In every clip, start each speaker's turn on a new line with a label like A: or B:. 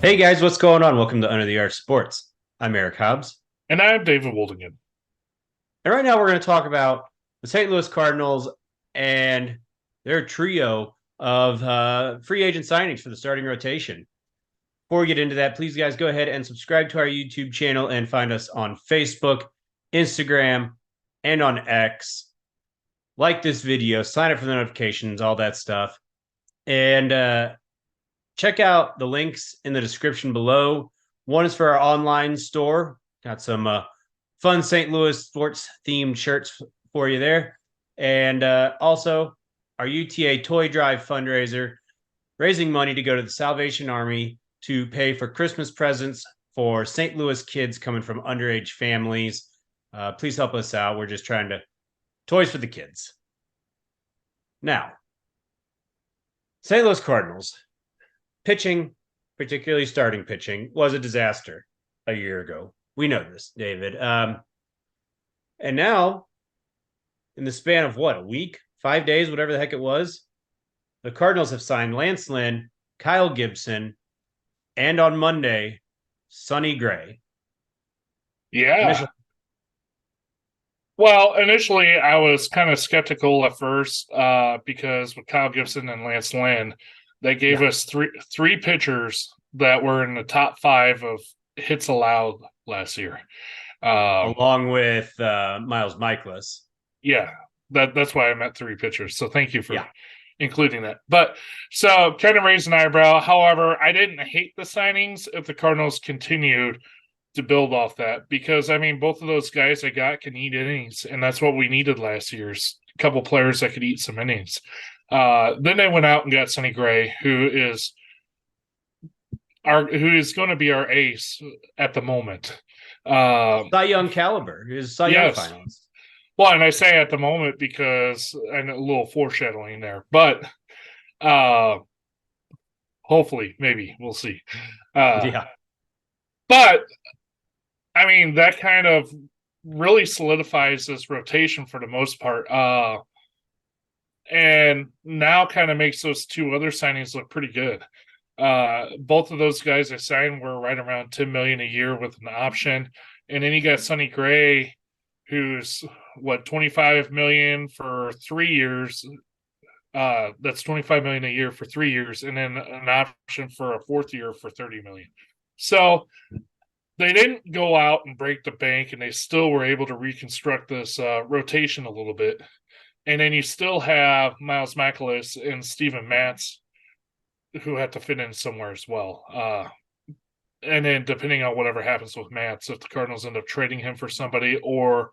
A: Hey guys, what's going on? Welcome to Under the Arc Sports. I'm Eric Hobbs.
B: And I'm David Woldingen.
A: And right now we're going to talk about the St. Louis Cardinals and their trio of free agent signings for the starting rotation. Before we get into that, please guys go ahead and subscribe to our YouTube channel and find us on Facebook, Instagram, and on X. Like this video, sign up for the notifications, all that stuff. And check out the links in the description below. One is for our online store. Got some fun St. Louis sports themed shirts for you there. And also our UTA Toy Drive fundraiser, raising money to go to the Salvation Army to pay for Christmas presents for St. Louis kids coming from underage families. Please help us out. We're just trying to toys for the kids. Now, St. Louis Cardinals pitching, particularly starting pitching, was a disaster a year ago. We know this, David. And now, in the span of what, a week, 5 days, whatever the heck it was, the Cardinals have signed Lance Lynn, Kyle Gibson, and on Monday, Sonny Gray.
B: Yeah.
A: Initial,
B: Well, initially I was kind of skeptical at first because with Kyle Gibson and Lance Lynn, they gave
A: yeah,
B: us three pitchers that were in the top five of hits allowed last year. Um,
A: along with Miles Michaelis.
B: yeah, that's why I meant three pitchers. So thank you for
A: Yeah,
B: including that. But so kind of raised an eyebrow. However, I didn't hate the signings if the Cardinals continued to build off that because I mean both of those guys I got can eat innings, and that's what we needed last year's a couple players that could eat some innings. Then they went out and got Sonny Gray, who is going to be our ace at the moment.
A: Cy Young caliber. He was Cy Young
B: Yes.
A: finalist.
B: Well, and I say at the moment because and a little foreshadowing there, but uh hopefully, maybe we'll see. Uh
A: Yeah,
B: but I mean, that kind of really solidifies this rotation for the most part. And now kind of makes those two other signings look pretty good. Both of those guys I signed were right around 10 million a year with an option. And then you got Sonny Gray, who's what 25 million for 3 years. That's 25 million a year for 3 years, and then an option for a fourth year for 30 million. So they didn't go out and break the bank, and they still were able to reconstruct this rotation a little bit. And then you still have Miles Michaelis and Steven Matz, who had to fit in somewhere as well. And then depending on whatever happens with Matz, if the Cardinals end up trading him for somebody, or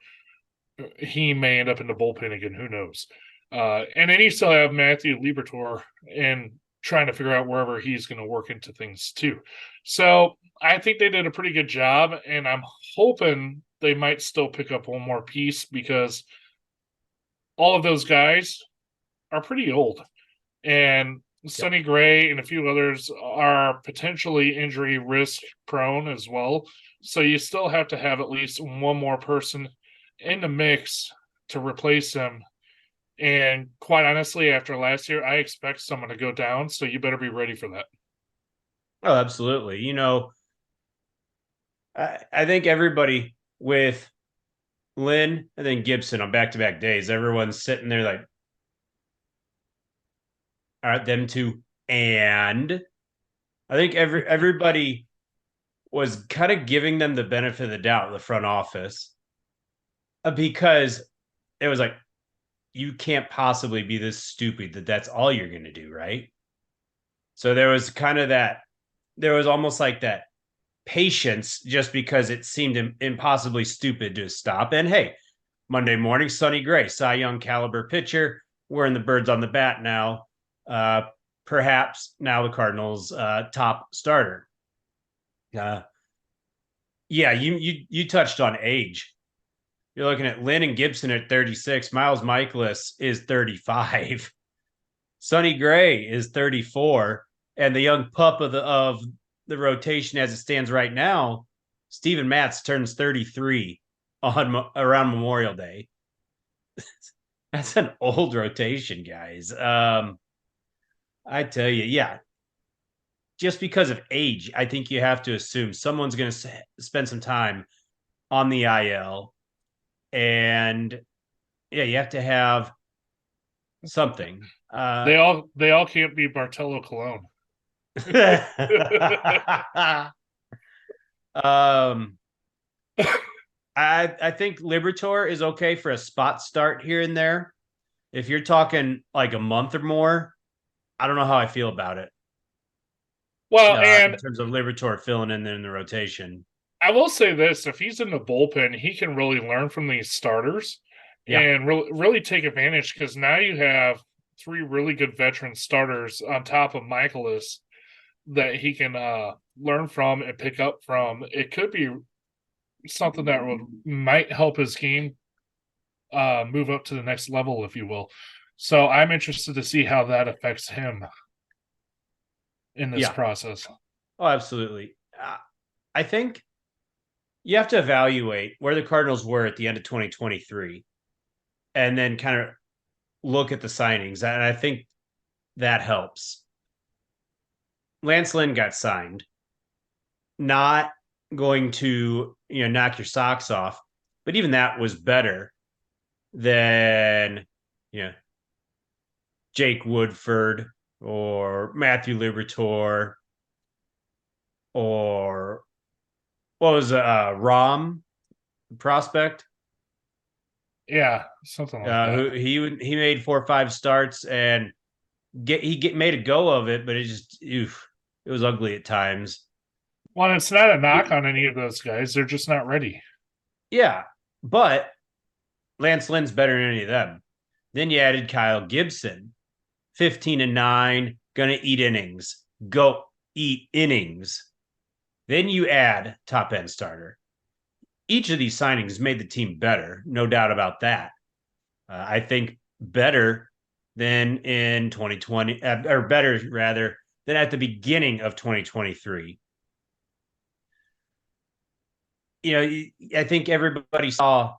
B: he may end up in the bullpen again, who knows? And then you still have Matthew Liberatore and trying to figure out wherever he's going to work into things too. So I think they did a pretty good job, and I'm hoping they might still pick up one more piece because all of those guys are pretty old. And
A: yep.
B: Sonny Gray and a few others are potentially injury risk prone as well. So you still have to have at least one more person in the mix to replace him. And quite honestly, after last year, I expect someone to go down. So you better be ready for that.
A: Oh, absolutely. I think everybody with Lynn and then Gibson on back to back days, everyone's sitting there like, all right, them two. And I think everybody was kind of giving them the benefit of the doubt, the front office, because it was like, you can't possibly be this stupid that that's all you're going to do, right? So there was kind of that, there was almost like that patience just because it seemed impossibly stupid to stop. And hey, Monday morning, Sonny Gray, Cy Young caliber pitcher, wearing the birds on the bat now. Uh, Perhaps now the Cardinals' top starter. Uh, yeah, you touched on age. You're looking at Lynn and Gibson at 36. Miles Michaelis is 35. Sonny Gray is 34, and the young pup of the rotation as it stands right now, Steven Matz turns 33 on around Memorial Day. That's an old rotation, guys. I tell you, yeah, just because of age, I think you have to assume someone's going to spend some time on the IL. And yeah, you have to have something.
B: They all can't be Bartolo Colon.
A: um, I think Liberatore is okay for a spot start here and there. If you're talking like a month or more, I don't know how I feel about it.
B: Well,
A: In
B: and
A: terms of Liberatore filling in the rotation.
B: I will say this: if he's in the bullpen, he can really learn from these starters
A: Yeah.
B: and really take advantage, because now you have three really good veteran starters on top of Michaelis that he can learn from and pick up from. It could be something that might help his game move up to the next level, if you will. So I'm interested to see how that affects him in this process.
A: Oh, absolutely. I think you have to evaluate where the Cardinals were at the end of 2023 and then kind of look at the signings. And I think that helps. Lance Lynn got signed. Not going to, knock your socks off, but even that was better than, Jake Woodford or Matthew Liberatore or what was Rom prospect?
B: Yeah, something like that.
A: Who he made 4 or 5 starts and made a go of it, but it was ugly at times.
B: Well, it's not a knock on any of those guys; they're just not ready.
A: Yeah, but Lance Lynn's better than any of them. Then you added Kyle Gibson, 15-9, gonna eat innings. Go eat innings. Then you add top end starter. Each of these signings made the team better, no doubt about that. I think better than in 2020, or better rather than at the beginning of 2023. I think everybody saw,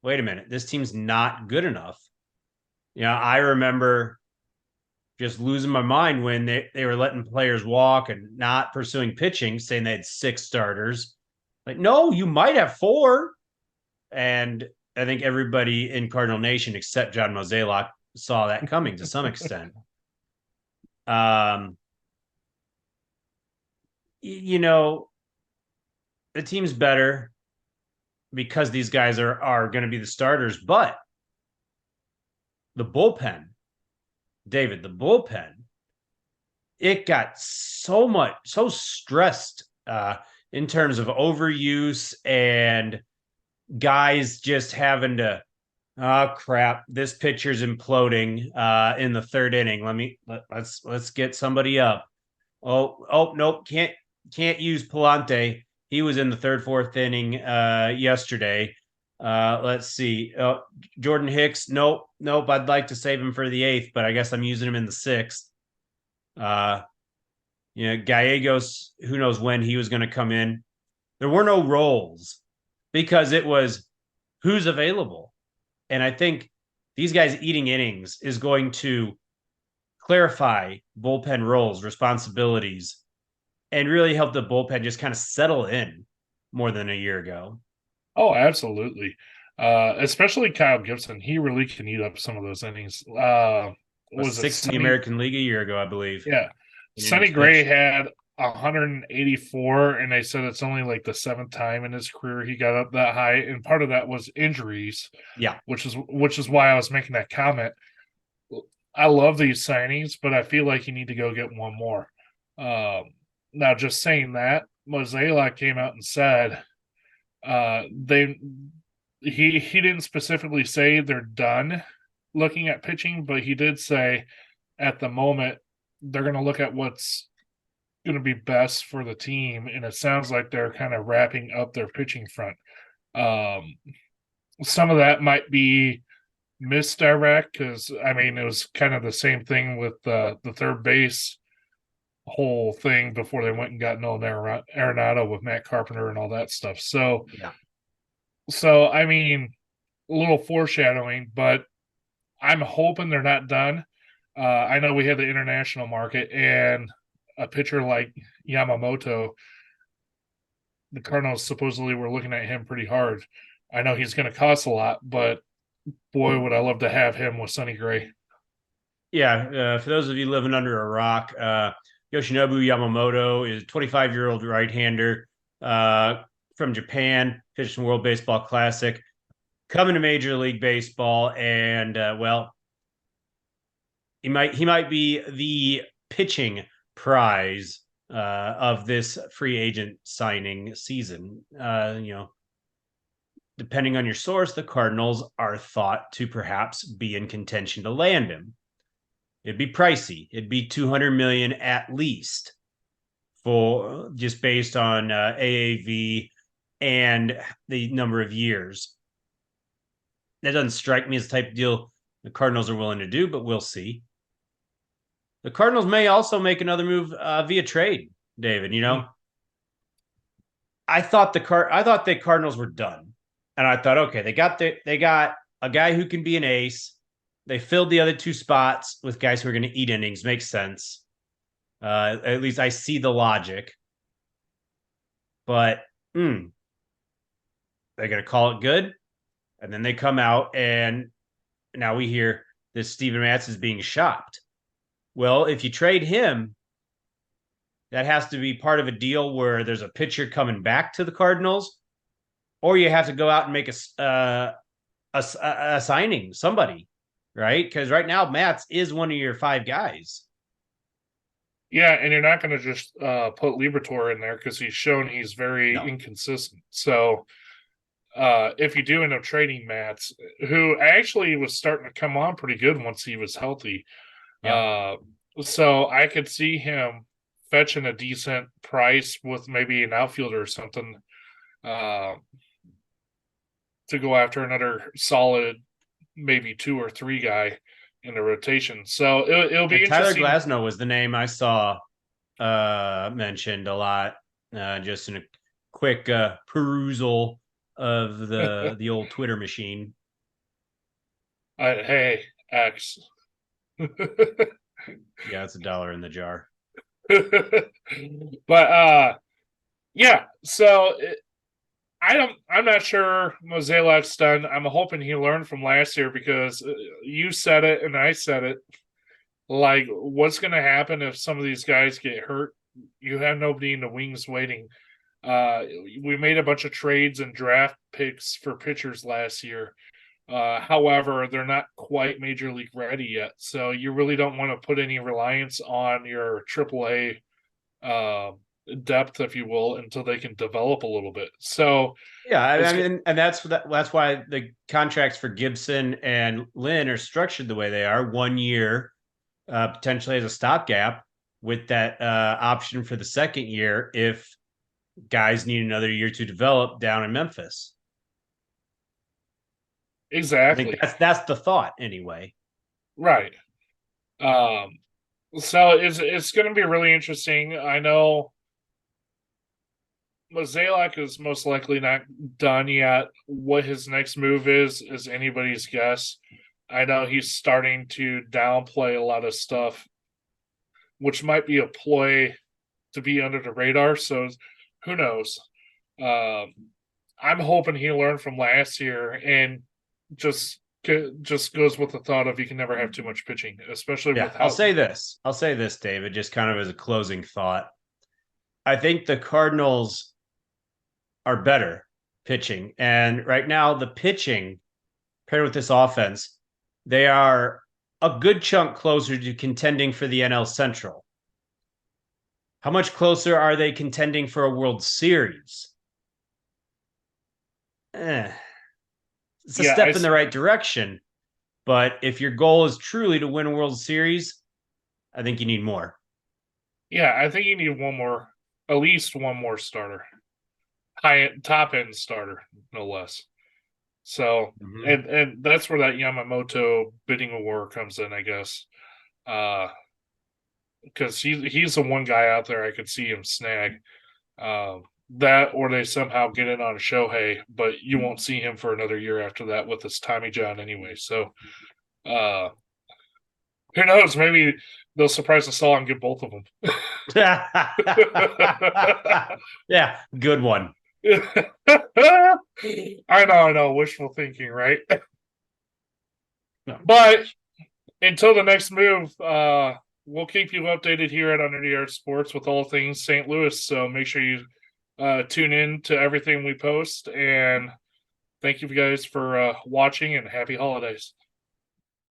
A: wait a minute, this team's not good enough. I remember just losing my mind when they were letting players walk and not pursuing pitching, saying they had 6 starters. Like, no, you might have 4. And I think everybody in Cardinal Nation except John Mozeliak saw that coming to some extent. Um, you know, the team's better because these guys are going to be the starters, but the bullpen, David, the bullpen, it got so stressed in terms of overuse and guys just having to, oh crap, this pitcher's imploding in the 3rd inning. Let's get somebody up. Oh nope, can't use Palante. He was in the 3rd, 4th inning yesterday. Let's see. Jordan Hicks, nope. I'd like to save him for the 8th, but I guess I'm using him in the 6th. Gallegos, who knows when he was going to come in. There were no roles because it was who's available. And I think these guys eating innings is going to clarify bullpen roles, responsibilities, and really help the bullpen just kind of settle in more than a year ago.
B: Oh, absolutely. Especially Kyle Gibson. He really can eat up some of those innings.
A: Was 6th in the American League a year ago, I believe.
B: Yeah. Sonny Gray had 184, and they said it's only like the 7th time in his career he got up that high, and part of that was injuries.
A: Yeah,
B: which is why I was making that comment. I love these signings, but I feel like you need to go get one more. Now, just saying that, Mozeliak came out and said he didn't specifically say they're done looking at pitching, but he did say at the moment they're going to look at what's going to be best for the team, and it sounds like they're kind of wrapping up their pitching front. Some of that might be misdirect, because it was kind of the same thing with the 3rd base whole thing before they went and got Nolan Arenado with Matt Carpenter and all that stuff. So
A: yeah.
B: A little foreshadowing, but I'm hoping they're not done. I know we have the international market, and a pitcher like Yamamoto, the Cardinals supposedly were looking at him pretty hard. I know he's going to cost a lot, but boy, would I love to have him with Sonny Gray.
A: Yeah, for those of you living under a rock, Yoshinobu Yamamoto is a 25-year-old right-hander from Japan, pitched in World Baseball Classic, coming to Major League Baseball, and well, he might be the pitching prize of this free agent signing season. Depending on your source, the Cardinals are thought to perhaps be in contention to land him. It'd be pricey. It'd be $200 million at least, for just based on AAV and the number of years. That doesn't strike me as the type of deal the Cardinals are willing to do, but we'll see. The Cardinals may also make another move via trade, David. I thought the Cardinals were done, and I thought, okay, they got a guy who can be an ace. They filled the other two spots with guys who are going to eat innings. Makes sense. At least I see the logic. But they're going to call it good. And then they come out, and now we hear that Steven Matz is being shopped. Well, if you trade him, that has to be part of a deal where there's a pitcher coming back to the Cardinals, or you have to go out and make a signing, somebody. Right? Because right now, Matz is one of your 5 guys.
B: Yeah, and you're not going to just put Liberatore in there because he's shown he's very inconsistent. So if you do end up trading Matz, who actually was starting to come on pretty good once he was healthy, so I could see him fetching a decent price with maybe an outfielder or something to go after another solid maybe 2 or 3 guy in the rotation. So it'll be
A: Tyler
B: interesting.
A: Glasnow was the name I saw mentioned a lot, just in a quick perusal of the old Twitter machine.
B: Hey, X.
A: Yeah, it's $1 in the jar.
B: But yeah, so I'm not sure Mozeliak's done. I'm hoping he learned from last year, because you said it and I said it. Like, what's going to happen if some of these guys get hurt? You have nobody in the wings waiting. We made a bunch of trades and draft picks for pitchers last year. However, they're not quite major league ready yet. So you really don't want to put any reliance on your AAA depth, if you will, until they can develop a little bit. So
A: yeah, I mean, and that's why the contracts for Gibson and Lynn are structured the way they are. 1 year, potentially as a stopgap, with that option for the second year if guys need another year to develop down in Memphis.
B: Exactly.
A: I think that's the thought anyway.
B: Right. So it's going to be really interesting. I know Mozeliak is most likely not done yet. What his next move is anybody's guess. I know he's starting to downplay a lot of stuff, which might be a ploy to be under the radar. So who knows? I'm hoping he learned from last year and just goes with the thought of you can never have too much pitching, especially with.
A: I'll say this, David, just kind of as a closing thought. I think the Cardinals are better pitching, and right now the pitching paired with this offense, they are a good chunk closer to contending for the NL Central. How much closer are they contending for a World Series? It's a step in the right direction, but if your goal is truly to win a World Series, I think you need more.
B: Yeah, I think you need at least one more starter, top end starter, no less. So, and that's where that Yamamoto bidding war comes in, I guess, because he's the one guy out there I could see him snag. That, or they somehow get in on Shohei, but you won't see him for another year after that with his Tommy John anyway. So, who knows? Maybe they'll surprise us all and get both of them.
A: Yeah, good one.
B: I know. Wishful thinking, right? But until the next move, we'll keep you updated here at Under the Yard Sports with all things St. Louis. So make sure you tune in to everything we post. And thank you guys for watching, and happy holidays.